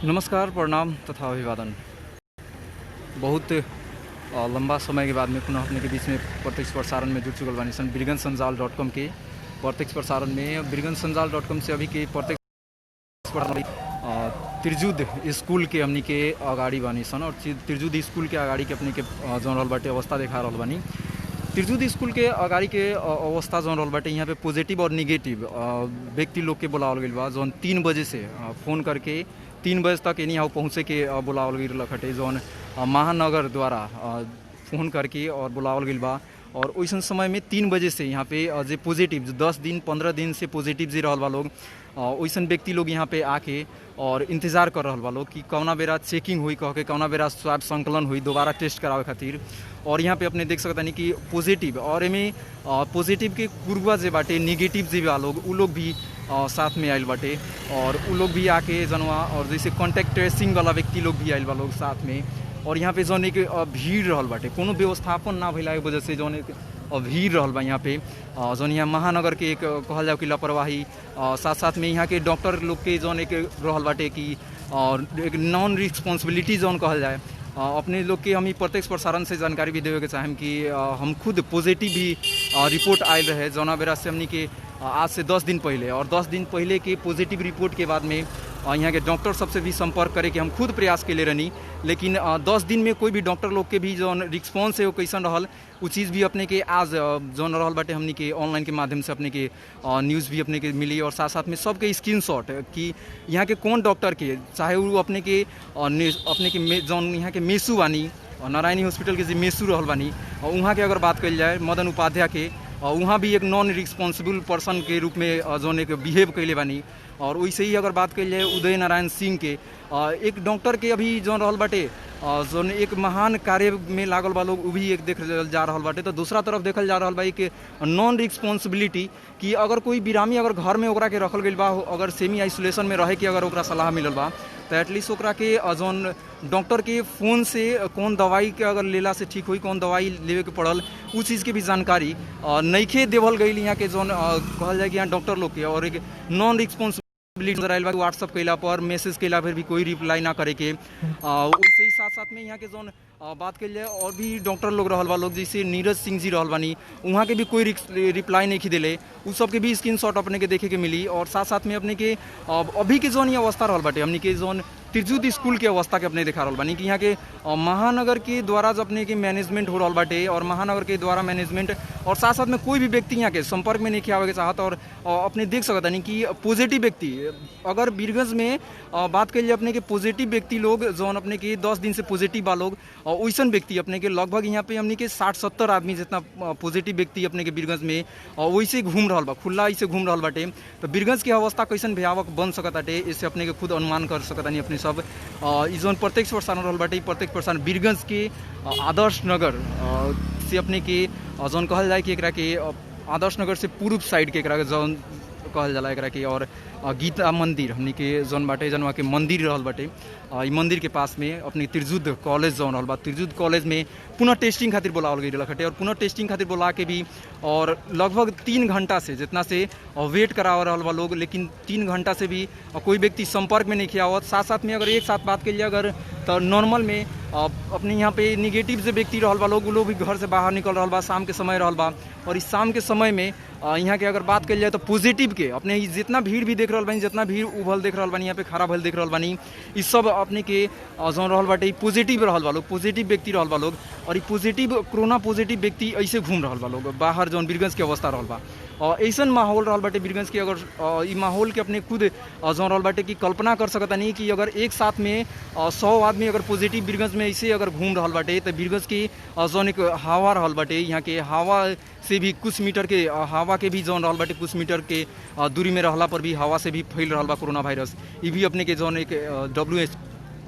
नमस्कार, प्रणाम तथा अभिवादन। बहुत लंबा समय के बाद में पुनः अपने के बीच में प्रत्यक्ष प्रसारण में जुड़ चुकल बानी सन birgansanjal.com के प्रत्यक्ष प्रसारण में। birgansanjal.com से अभी के प्रत्यक्ष त्रिजुद स्कूल के हमनी के अगाड़ी बानी सन और त्रिजुद स्कूल के अगाड़ी के अपने के जौन रहल बाटे अवस्था देखा रहल बानी। त्रिजुद स्कूल के अगाड़ी के अवस्था जौन रहल बाटे यहाँ पे पॉजिटिव और निगेटिव व्यक्ति लोग के बुलावल गइल बा। जौन 3 बजे से फ़ोन करके 3 बजे तक एनी यहाँ पहुँचे के बुलावल गइल हटे। जौन महानगर द्वारा फ़ोन करके और बुलावल गइल बा और वैसन समय में 3 बजे से यहाँ पे जे पॉजिटिव 10 दिन 15 दिन से पॉजिटिव जी रहल बा लोग वैसन व्यक्ति लोग यहाँ पे आके और इंतज़ार कर रहल बा लोग कि कौना बेरा चेकिंग हुई कह के कौना बेरा स्वाब संकलन हुई दोबारा टेस्ट करावे खातिर। और यहाँ पे अपने देख सकता नहीं कि पॉजिटिव और एमें पॉजिटिव के पूर्वा जे बाटे निगेटिव जे बा लोग उ लोग भी साथ में आयल बाटे और उ लोग भी आके जनवा और जैसे कॉन्टैक्ट ट्रेसिंग वाला व्यक्ति लोग भी आयल बा लोग साथ में। और यहाँ पे जौन एक भीड़ रहल बाटे कोनो व्यवस्थापन ना भइला के वजह से जौन एक भीड़ रहल बा यहाँ पे जौन यहाँ महानगर के एक कहल जाओ कि लापरवाही साथ साथ में यहाँ के डॉक्टर लोग के जौन एक रहल बाटे कि और एक नॉन रिस्पॉन्सिबिलिटी जौन कहल जाए अपने लोग के हम प्रत्यक्ष प्रसारण से जानकारी भी देवे के चाहें कि हम खुद पॉजिटिव भी रिपोर्ट आयल रहे जौना बेरा से हमनी के आज से 10 दिन पहले और 10 दिन पहले के पॉजिटिव रिपोर्ट के बाद में यहाँ के डॉक्टर सबसे भी संपर्क करे कि हम खुद प्रयास के ले रहनी। लेकिन 10 दिन में कोई भी डॉक्टर लोग के भी जौन रिस्पॉन्स है वो कैसन रहल वो चीज़ भी अपने के आज जौन रहल बाटे हमनी के ऑनलाइन के माध्यम से अपने के न्यूज़ भी अपने के मिली और साथ साथ में सबके स्क्रीनशॉट कि यहाँ के कौन डॉक्टर के चाहे वो अपने के जौन यहाँ के मेसू बानी नारायणी हॉस्पिटल के जो मेसू रहल बानी वहाँ के अगर बात कल जाए मदन उपाध्याय के वहाँ भी एक नॉन रिस्पॉन्सिबल पर्सन के रूप में जौन एक बिहेव कैले बानी। और वैसे ही अगर बात कल जाए उदय नारायण सिंह के एक डॉक्टर के अभी जौन रहल बाटे जौन एक महान कार्य में लागल बा लोग वो भी एक देख जा रहल बाटे। तो दूसरा तरफ देखल जा रहल बा कि नॉन रिस्पॉन्सिबिलिटी कि अगर कोई बिरामी अगर घर में ओकरा के रखल गइल बा अगर सेमी आइसोलेशन में रहे के अगर ओकरा सलाह मिलल बा तो एटलीस्ट ओकरा के जौन डॉक्टर के फ़ोन से कौन दवाई के अगर लेला से ठीक हुई कौन दवाई लेवे के पड़ल उस चीज़ के भी जानकारी नइखे देवल गई यहाँ के जौन कहल जाए कि यहाँ डॉक्टर लोग के और एक नॉन रिस्पॉन्सिबिलिटी नजर आयल बा। व्हाट्सअप कैला पर मैसेज कैला फिर भी कोई रिप्लाई ना करे के वैसे ही साथ साथ में यहाँ के जौन बात कल जाए और भी डॉक्टर लोग रहल बा लोग जैसे नीरज सिंह जी रहल बानी वहाँ के भी कोई रिप्लाई नहीं दिले उस सब के भी स्क्रीनशॉट अपने के देखे के मिली। और साथ साथ में अपने के अभी के जौन ये अवस्था रहल बाटे हमने के जौन त्रिजुद स्कूल के अवस्था के अपने देखा रहल बानी कि यहाँ के महानगर के द्वारा जब अपने के मैनेजमेंट हो रहल बाटे और महानगर के द्वारा मैनेजमेंट और साथ साथ में कोई भी व्यक्ति यहाँ के संपर्क में नहीं आवे के चाहत। और अपने देख सकता नहीं कि पॉजिटिव व्यक्ति अगर बीरगंज में बात करिए अपने के पॉजिटिव व्यक्ति लोग जौन अपने के 10 दिन से पॉजिटिव बा लोग वैसन व्यक्ति अपने के लगभग यहाँ पे हमने के 60-70 आदमी जितना पॉजिटिव व्यक्ति अपने के बीरगंज में वैसे घूम रहा बा खुला ऐसे घूम रहा बाटे। तो बीरगंज की अवस्था कैसन भयावह बन सकता है इससे अपने के खुद अनुमान कर सकता नहीं अपने सब जौन प्रत्यक्ष प्रसारण रहल बाटे प्रत्यक्ष प्रसारण बीरगंज के आदर्श नगर से अपने के जौन कहल जाए कि एकरा के आदर्श नगर से पूर्व साइड के एकरा के जौन कहल जाला एकरा के और गीता मंदिर हमनी के जौन बाटे जनवा के मंदिर रहल बाटे ई मंदिर के पास में अपने त्रिजुद कॉलेज जौन रहल बा त्रिजुद कॉलेज में पुनः टेस्टिंग खातिर बुलावल गई रखटे और पुनः टेस्टिंग खातिर बुला के भी और लगभग 3 घंटा से जितना से वेट करा रहल बा लोग लेकिन 3 घंटा से भी कोई व्यक्ति संपर्क में नहीं किया हुआ। साथ साथ में अगर एक साथ बात करिए अगर तो नॉर्मल में अपने यहाँ पे निगेटिव से व्यक्ति रहल बा लोग भी घर से बाहर निकल रहल बा शाम के समय रहल बा और इस शाम के समय में यहाँ के अगर बात कल जाए तो पॉजिटिव के अपने जितना भीड़ भी देख रहल बानी जितना भीड़ उभल देख रहल बानी यहाँ पे खड़ा भल देख रहल बानी इस सब अपने के जौन रहल बाटे पॉजिटिव रहल बा लोग पॉजिटिव व्यक्ति रहल बा लोग और पॉजिटिव कोरोना पॉजिटिव व्यक्ति ऐसे घूम रहल बा लोग बाहर जौन बीरगंज के अवस्था रहल बा ऐसा माहौल रहल बाटे बीरगंज के अगर ई माहौल के अपने खुद जौन रहल बाटे कि कल्पना कर सकता नहीं कि अगर एक साथ में 100 आदमी अगर पॉजिटिव बीरगंज में ऐसे अगर घूम रहल बाटे तो बीरगंज की जौन एक हवा रहल बाटे यहाँ के हवा से भी कुछ मीटर के हवा के भी जौन रहल बाटे कुछ मीटर के दूरी में रहला पर भी हवा से भी फैल रहल बा कोरोना वायरस। ये भी अपने के जौन एक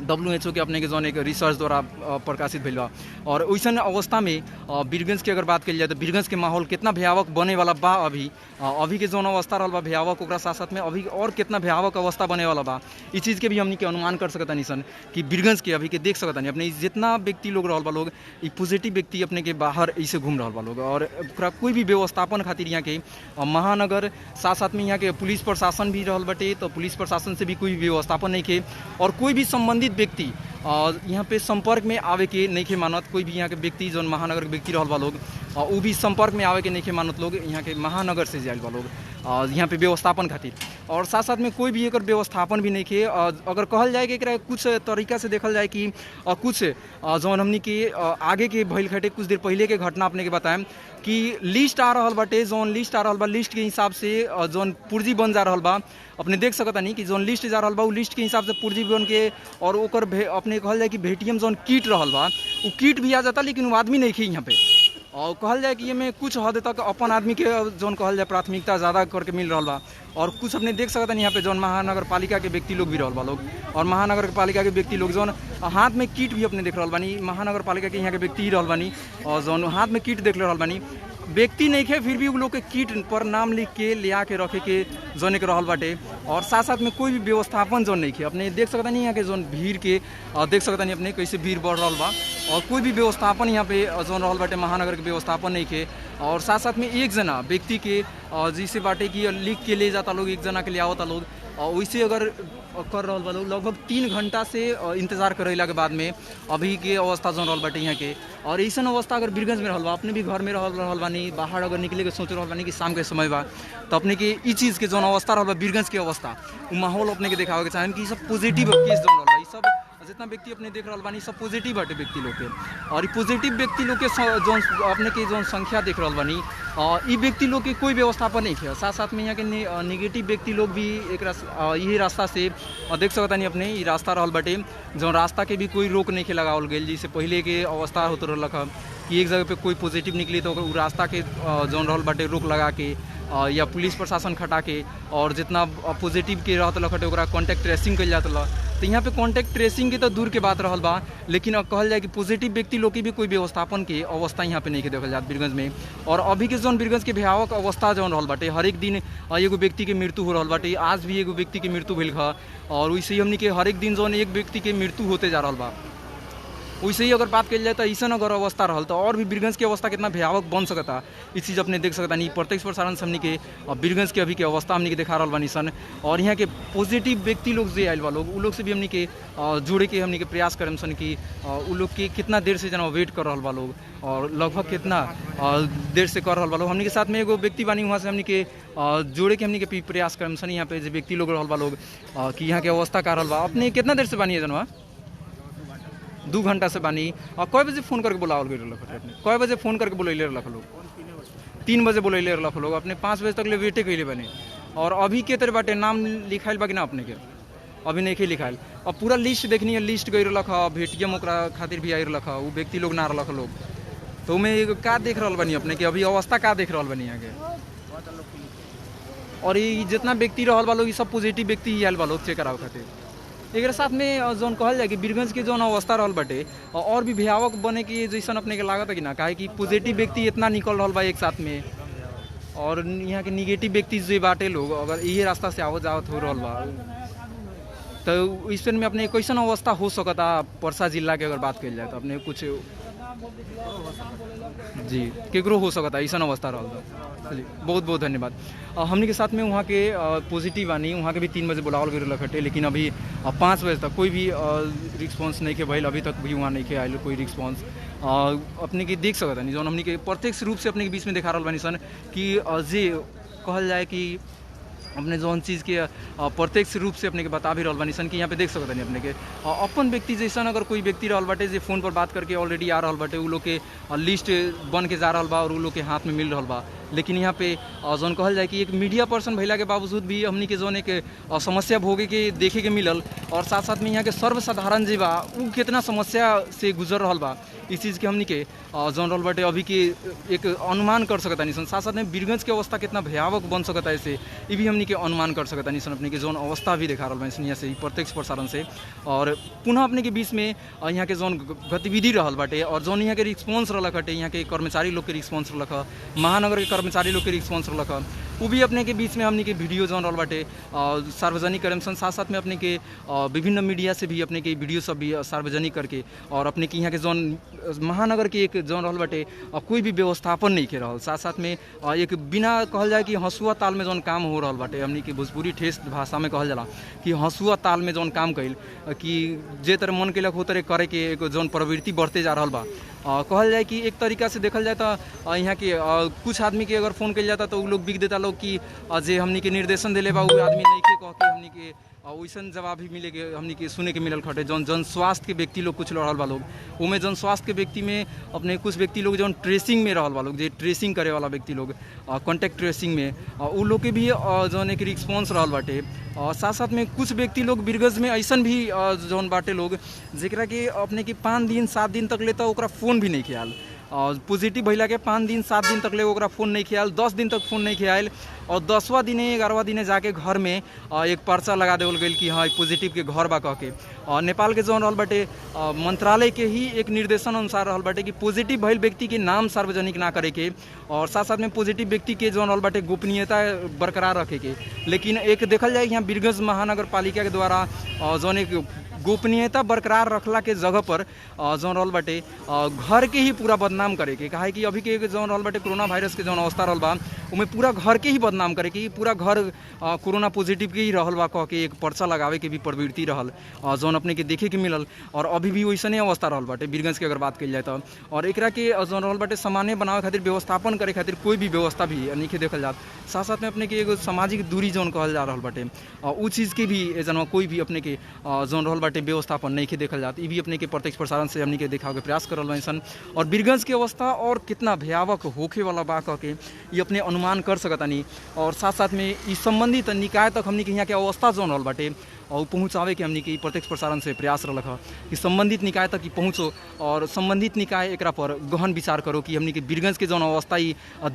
WHO के अपने के जौन एक रिसर्च द्वारा प्रकाशित भइल बा। और वैसन अवस्था में वीरगंज की अगर बात कल जाए तो वीरगंज के माहौल कितना भयावक बने वाला बा। अभी के जौन अवस्था रहल बा भयावक, ओकरा साथ साथ में अभी और कितना भयावक अवस्था बने वाला बा, इस चीज़ के भी हमनी के अनुमान कर सकता सन कि वीरगंज के अभी के देख सकता नहीं अपने जितना व्यक्ति लोग रहल बा लोग, पॉजिटिव व्यक्ति अपने के बाहर ऐसे घूम रहा बा लोग। और ओकरा कोई भी व्यवस्थापन खातिर यहाँ के महानगर साथ साथ में यहाँ के पुलिस प्रशासन भी रहल बटे, तो पुलिस प्रशासन से भी कोई व्यवस्थापन नहीं के। और कोई भी संबंधित व्यक्ति यहाँ पे संपर्क में आवे के नहीं के मानत। कोई भी यहाँ के व्यक्ति जो महानगर के व्यक्ति रहल बा लोग वो भी संपर्क में आवे के नहीं के मानत लोग यहाँ के महानगर से जायल बा लोग यहाँ पे व्यवस्थापन खातिर। और साथ साथ में कोई भी एक व्यवस्थापन भी नहीं के। अगर कहल जाए कि एकरा कुछ तरीका से देखल जाए कि कुछ जौन हमनी के आगे के भइल घटे कुछ देर पहले के घटना अपने के बताएं कि लिस्ट आ रहल बाटे, जौन लिस्ट आ रहल बा लिस्ट के हिसाब से जौन पुर्जी बन जा रहल बा। अपने देख सकता नहीं कि जौन लिस्ट जा रहल बा उ लिस्ट के हिसाब से पुर्जी बन के और ओकर अपने कहल जाए कि भेटीएम जौन किट रहल बा उ किट भी आ जाता, लेकिन वो आदमी नहीं खे यहाँ पे। और कहल जाए कि ये में कुछ हद तक अपन आदमी के जौन कहल जाए प्राथमिकता ज़्यादा करके मिल रहा बा। और कुछ अपने देख सकते हैं यहाँ पे जौन महानगर पालिका के व्यक्ति लोग भी रहल बा लोग, और महानगर पालिका के व्यक्ति लोग जौन हाथ में किट भी अपने देख रहल बानी। महानगर पालिका के यहाँ के व्यक्ति ही रहल बानी और जौन हाथ में किट देख रहल बानी, व्यक्ति नहीं खे फिर भी उ लोग के किट पर नाम लिख के लिया के रखे के जौन एक रहल बाटे। और साथ साथ में कोई भी व्यवस्थापन जौन नहीं खे अपने देख सकता नहीं यहाँ के जौन भीड़ के देख सकता नहीं अपने कैसे भीड़ बढ़ रहा बा। और कोई भी व्यवस्थापन यहाँ पे जौन रहल बाटे महानगर के व्यवस्थापन नहीं खे। और साथ साथ में एक जना व्यक्ति के जिसे बाटे कि लिख के ले जाता लोग, एक जना के ले आवता लोग, वैसे अगर कर रहा बा लोग लगभग 3 घंटा से इंतजार करेला के बाद में अभी के अवस्था जौन रहल बाटे यहाँ के। और ऐसा अवस्था अगर वीरगंज में रहल बा, अपने भी घर में रहल बानी, बाहर अगर निकले के सोच रहल बानी कि शाम के समय बा, तो अपने के ई चीज़ के जौन अवस्था रहल बा वीरगंज के अवस्था वो माहौल अपने के देखावे के चाहें कि सब पॉजिटिव केस जौन रहल बा, सब जितना व्यक्ति अपने देख रहा बानी सब पॉजिटिव बाटे व्यक्ति लोग के। और ये पॉजिटिव व्यक्ति लोग के जौन अपने के जौन संख्या देख रहा बानी ये व्यक्ति लोग के कोई व्यवस्थापन नहीं है। साथ साथ में यहाँ के निगेटिव व्यक्ति लोग भी एक यही रास्ता से देख सकता नहीं अपने ये रास्ता रहल बाटे, जौन रास्ता के भी कोई रोक नहीं के लगावल गई। जैसे पहले के अवस्था होते रहल कि एक जगह पे कोई पॉजिटिव निकली तो रास्ता के जौन रहल बाटे रोक लगा के या पुलिस प्रशासन खटा के और जितना पॉजिटिव के रहत लखटे ओकरा कॉन्टैक्ट ट्रेसिंग कल जाता। तो यहाँ पे कॉन्टैक्ट ट्रेसिंग के तो दूर के बात रहल बा, लेकिन अब कहल जाए कि पॉजिटिव व्यक्ति लोग की भी कोई व्यवस्थापन के अवस्था यहाँ पे नहीं के देखल जात वीरगंज में। और अभी के जौन वीरगंज के भयावक अवस्था जौन रहल बाटे, हर एक दिन एगो व्यक्ति के मृत्यु हो रहल बाटे। आज भी एगो व्यक्ति के मृत्यु भेल खा और वैसे ही हमनी के हर एक दिन जौन एक व्यक्ति के मृत्यु होते जा रहल बा। वैसे ही अगर बात कल जाए तो ऐसा अगर अवस्था रहल तो और भी वीरगंज की अवस्था कितना भयावक बन सकता, इस चीज़ अपने देख सकता नहीं। प्रत्यक्ष प्रसारण से हमनी के वीरगंज के अभी के अवस्था हमनी के दिखा रहा बानी सन। और यहाँ के पॉजिटिव व्यक्ति लोग जो आयल बा लोग उ लोग से भी हमनी के जुड़े के हमनी के प्रयास करें सन कि उ लोग के कितना देर से जना वेट कर रहा बा लोग और लगभग कितना देर से कर रहा बा लोग। हमनी के साथ में एगो व्यक्ति बानी वहाँ से हमनी के जोड़े के हमनी के प्रयास करें सन यहाँ पे जो व्यक्ति लोग रहल बा लोग कि यहाँ के अवस्था का रहल बा। अपने कितना देर से बानी है जनवा? 2 घंटा से बानी। और कई बजे फ़ोन करके बुलावल गई रख अपने? कई बजे फ़ोन करके बुलैले रख लोग? 3 बजे बुलैले रख लोग। अपने 5 बजे तक ले वेटे कैले बने। और अभी के तरह बाटे नाम लिखाइल बा कि ना अपने के? अभी नहीं के लिखाइल। और पूरा लिस्ट देखनी है, लिस्ट गई रख भेटियम ओकरा खातिर भी आई रख वो व्यक्ति लोग ना रख लोग। तो मैं का देख रहा बनी अपने के अभी अवस्था का देख रहा बनी यहाँ के? और ये जितना व्यक्ति रहल बा लोग सब पॉजिटिव व्यक्ति ही आयल बा लोग चेक करावे खातिर। एक साथ में जौन कहल जाए कि वीरगंज के जौन अवस्था रहल बाटे और भी भयावक बने की जैसन अपने के लागत है कि ना, काहे कि पॉजिटिव व्यक्ति इतना निकल रहा बा एक साथ में और यहाँ के निगेटिव व्यक्ति जो बाटे लोग अगर यही रास्ता से आवत जावत हो रहा बा तो इस में अपने कैसन अवस्था हो सकता परसा जिला के अगर बात कल जाए तो अपने कुछ जी केकरो हो सकता ऐसा अवस्था रहा। जी बहुत बहुत धन्यवाद। हमने के साथ में वहाँ के पॉजिटिव आनी वहाँ के भी 3 बजे बुलावल गई रखटे, लेकिन अभी 5 बजे तक कोई भी रिस्पॉन्स नहीं के भइल। अभी तक भी वहाँ नहीं के आयल कोई रिस्पॉन्स अपने के देख सकता नहीं। जौन हमने के प्रत्यक्ष रूप से अपने के बीच में देखा रहा बानी सन कि जे कहल जाए कि अपने जौन चीज़ के प्रत्यक्ष रूप से अपने के बता भी रहल बानी सन कि यहाँ पे देख सकता नहीं अपने के अपन व्यक्ति जैसन अगर कोई व्यक्ति रहल बाटे जे फ़ोन पर बात करके ऑलरेडी आ रहल बाटे उ लोग के लिस्ट बन के जा रहल बा और उ लोग के हाथ में मिल रहल बा लेकिन यहाँ पे जौन कहल जाए कि एक मीडिया पर्सन भइला के बावजूद भी हमनी के जौन एक समस्या भोगे के देखे के मिलल, और साथ साथ में यहाँ के सर्वसाधारण जी बा उ कितना समस्या से गुजर रहल बा, इस चीज़ के हमनी के जौन रहल बाटे अभी के एक अनुमान कर सकता नहीं सन। साथ साथ में बीरगंज के अवस्था कितना भयावह बन सकता है इसे ये भी हमनी के अनुमान कर सकता नहीं सन। अपने के जौन अवस्था भी देखा रहा यहाँ से प्रत्यक्ष प्रसारण से, और पुनः अपने के बीच में यहाँ के जौन गतिविधि रहल बाटे और जौन यहाँ के रिस्पॉन्स रहलक हटे, यहाँ के कर्मचारी लोग के रिस्पॉन्स रहलक, महानगर के कर्मचारी लोग के रिस्पॉन्स रहलक, वो भी अपने के बीच में हमनी के वीडियो जौन रहल बाटे सार्वजनिक करम सन। साथ साथ में अपने के विभिन्न मीडिया से भी अपने के वीडियो सब भी सार्वजनिक करके, और अपने के यहाँ के जौन महानगर के एक जौन रहल बाटे कोई भी व्यवस्थापन नहीं के रहल। साथ साथ में एक बिना कहल जाए कि हंसुआ ताल में जौन काम हो रहल बाटे, हमनी के भोजपुरी ठेस भाषा में कहल जाला कि हंसुआ ताल में जौन काम कइल कि जे तरह मन केलक हो तरह करे के एक जौन प्रवृत्ति बढ़ते जा रहल बा। कहल जाए कि एक तरीका से देखल जाए तो यहाँ के कुछ आदमी के अगर फ़ोन कल जाता तो वो लोग बिक देता लोग कि जे हमनी के निर्देशन दिले बा वो आदमी नहीं के कह के हमनी के वैसन जवाब भी मिले के हमनी के सुने के मिलल खटे। जौन जन स्वास्थ्य के व्यक्ति लोग कुछ रहल बा लोग, उमें जन स्वास्थ्य के व्यक्ति में अपने कुछ व्यक्ति लोग जौन ट्रेसिंग में रहल बा लोग, जे ट्रेसिंग करे वाला व्यक्ति लोग कॉन्टैक्ट ट्रेसिंग में उ लोग के भी जौन एक रिस्पॉन्स रहल बाटे। साथ साथ में कुछ व्यक्ति लोग बीरगंज में ऐसा भी जौन बाटे लोग जेकरा के अपने के 5 दिन 7 दिन तक लेता ओकरा फ़ोन भी नहीं ख्याल, पॉजिटिव भैला के 5 दिन 7 दिन तक ले ओकरा फ़ोन नहीं ख्याल, 10 दिन तक फ़ोन नहीं ख्याल, और 10वां दिने 11वां दिने जाके घर में एक पर्चा लगा देवल गई कि हाँ पॉजिटिव के घर बा कह के। नेपाल के जौन रहल बाटे मंत्रालय के ही एक निर्देशन अनुसार रहल बाटे कि पॉजिटिव भइल व्यक्ति के नाम सार्वजनिक ना करे के, और साथ साथ में पॉजिटिव व्यक्ति के जौन रहल बाटे गोपनीयता बरकरार रखे के। लेकिन एक देखल जाए यहाँ बीरगंज महानगर पालिका के द्वारा जौन एक गोपनीयता बरकरार रखला के जगह पर जौन रहल बाटे घर के ही पूरा बदनाम करे के, काहे कि अभी के जौन रहल बाटे कोरोना वायरस के जौन अवस्था रहल बा उमें पूरा घर के ही बदनाम करे कि पूरा घर कोरोना पॉजिटिव के ही रहल बा कह के एक पर्चा लगावे के भी प्रवृत्ति रहल जौन अपने के देखे के मिलल, और अभी भी वैसने अवस्था रहल बाटे बीरगंज के अगर बात कल जाए तो। और एकरा के जौन रहल बाटे सामान्य बनावे खातिर व्यवस्थापन करे खातिर कोई भी व्यवस्था भी नहीं देखल जात। साथ साथ में अपने के एगो सामाजिक दूरी जौन कहल जा रहल बाटे उ चीज़ के भी जन कोई भी अपने के जौन रहल बाटे व्यवस्थापन नहीं के देखल जात। ये भी अपने के प्रत्यक्ष प्रसारण से हमने के देखावे के प्रयास करल बानी सन, और बीरगंज के अवस्था और कितना भयावह होखे वाला बा कह के ये अपने अनुमान कर सकतानी। और साथ साथ में इस संबंधित निकाय तक हमने के यहाँ के अवस्था जौन रहल बाटे और पहुँचावे के हमने के प्रत्यक्ष प्रसारण से प्रयास रहलक है कि संबंधित निकाय तक पहुँचो, और संबंधित निकाय एकरा पर गहन विचार करो कि हमने के बीरगंज के जौन अवस्था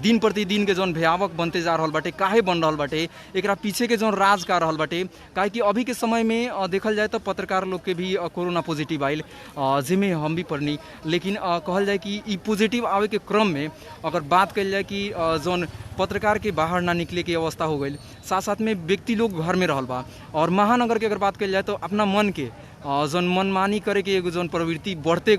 दिन प्रतिदिन के जौन भयावह बनते जा रहल बाटे काहे बन रहल बाटे, एकरा पीछे के जौन राज का रहल बाटे। काहे कि अभी के समय में देखल जाए तो पत्रकार लोग के भी कोरोना पॉजिटिव आयल, जिसमें हम भी पढ़नी, लेकिन कहल जाए कि ई पॉजिटिव आवे के क्रम में अगर बात कल जाए कि जौन पत्रकार के बाहर ना निकले की अवस्था हो गई, साथ साथ में व्यक्ति लोग घर में रहल बा, और महानगर के अगर बात कल जाए तो अपना मन के जौन मनमानी करे के एगो जौन प्रवृत्ति बढ़ते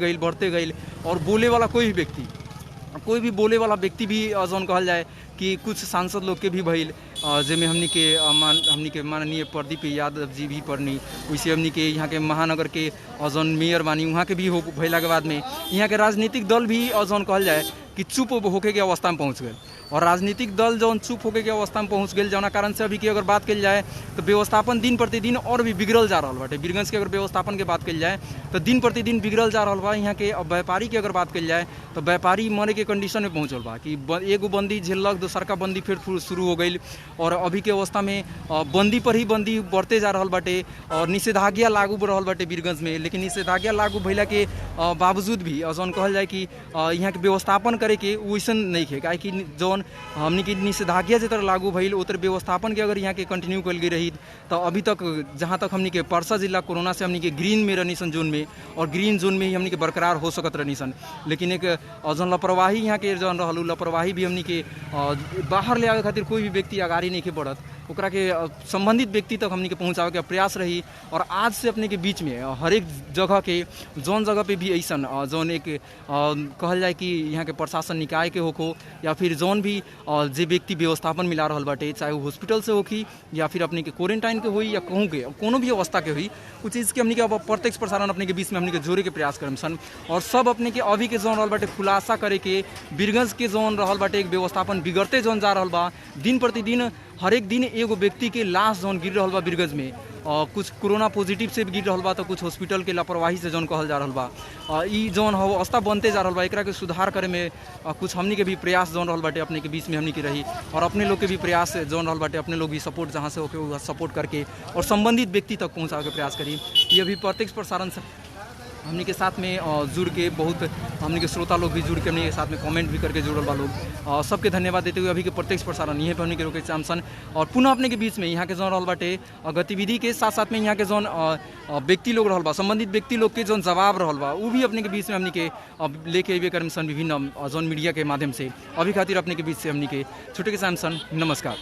गई, और बोले वाला कोई भी बोले वाला व्यक्ति भी जौन कहल जाए कि कुछ सांसद लोग के भी भइल, जिसमें हमनी के माननीय प्रदीप यादव जी भी पढ़नी, वैसे हमनी के यहाँ के महानगर के जौन मेयर बानी वहाँ के भी हो भैला के बाद में यहाँ के राजनीतिक दल भी जौन कहल जाए कि चुप होके के अवस्था में पहुँच गए, और राजनीतिक दल जौन चुप होके के अवस्था में पहुँच गए जौना कारण से अभी की अगर बात कल जाए तो व्यवस्थापन दिन प्रतिदिन और भी बिगड़ल जा रहा बाटे। बीरगंज के अगर व्यवस्थापन के बात कल जाए तो दिन प्रतिदिन बिगड़ल जा रहा बा। यहाँ के व्यापारी के अगर बात कल जाए तो व्यापारी मरे के कंडीशन में पहुँचल बा कि एगो बंदी झेलक, दूसर का बंदी फिर शुरू हो गई, और अभी के अवस्था में बंदी पर ही बंदी बढ़ते जा रहा बाटे, और निषेधाज्ञा लागू हो रहा बाटे बीरगंज में। लेकिन निषेधाज्ञा लागू भैला के बावजूद भी जौन कहल जाए कि यहाँ के व्यवस्थापन करे के वैसन नहीं है, काहे कि जौन हमनी की निषेधाज्ञा जितर लागू भइल उतर व्यवस्थापन के अगर यहाँ के कंटिन्यू कल गई रही तो अभी तक जहाँ तक हमनी के परसा जिला कोरोना से हमनी के ग्रीन में रहनी सन जोन में, और ग्रीन जोन में ही हमनी के बरकरार हो सकत रहनी सन। लेकिन एक जौन लापरवाही यहाँ के जौन रहलू लापरवाही भी हमनी के बाहर ले आवे खातिर कोई भी व्यक्ति आगाड़ी नहीं के बढ़त, ओकरा के संबंधित व्यक्ति तक हमनी के पहुँचावे के प्रयास रही। और आज से अपने के बीच में हर एक जगह के जौन जगह पे भी ऐसन जौन एक कहल जाए कि यहाँ के प्रशासन निकाय के होको या फिर जौन भी जे व्यक्ति व्यवस्थापन मिला रहल बाटे, चाहे वो हॉस्पिटल से होखी या फिर अपने के क्वारंटाइन के होई या कहूँ के कोनो भी अवस्था के हुई, उस चीज़ के हमने के अब प्रत्यक्ष प्रसारण अपने के बीच में हमने के जोड़े के प्रयास करम सन। और सब अपने के अभी के जौन रहल बाटे खुलासा करे के बीरगंज के जौन रहल बाटे एक व्यवस्थापन बिगड़ते जौन जा रहल बा, दिन प्रतिदिन हर एक दिन एगो व्यक्ति के लाश जौन गिर रहा बा बीरगंज में, कुछ कोरोना पॉजिटिव से भी गिर रहा बा, तो कुछ हॉस्पिटल के लापरवाही से जौन कहल जा रहा बा। ई जौन हो अवस्था बनते जा रहा बा, एकरा के सुधार करे में कुछ हमनी के भी प्रयास जौन रहल बाटे अपने के बीच में हमनी के रही, और अपने लोग के भी प्रयास जौन रहल बाटे अपने लोग भी सपोर्ट जहाँ से होके सपोर्ट करके और संबंधित व्यक्ति तक पहुँचावे के प्रयास करी। ये अभी प्रत्यक्ष प्रसारण हमनी के साथ में जुड़ के बहुत हमनी के श्रोता लोग भी जुड़ के हमनी के साथ में कमेंट भी करके जुड़ल बा लोग, सबके धन्यवाद देते हुए अभी के प्रत्यक्ष प्रसारण यहीं पर हमनी के रोके चामसन। और पुनः अपने के बीच में यहाँ के जौन रहल बाटे गतिविधि के साथ साथ में यहाँ के जौन व्यक्ति लोग रहल बा, संबंधित व्यक्ति लोग के जौन जवाब रहल बा, वो भी अपने के बीच में हमनी के लेके अबे करम सन विभिन्न जौन मीडिया के माध्यम से। अभी खातिर अपने के बीच से हमनी के छुटे के चामसन। नमस्कार।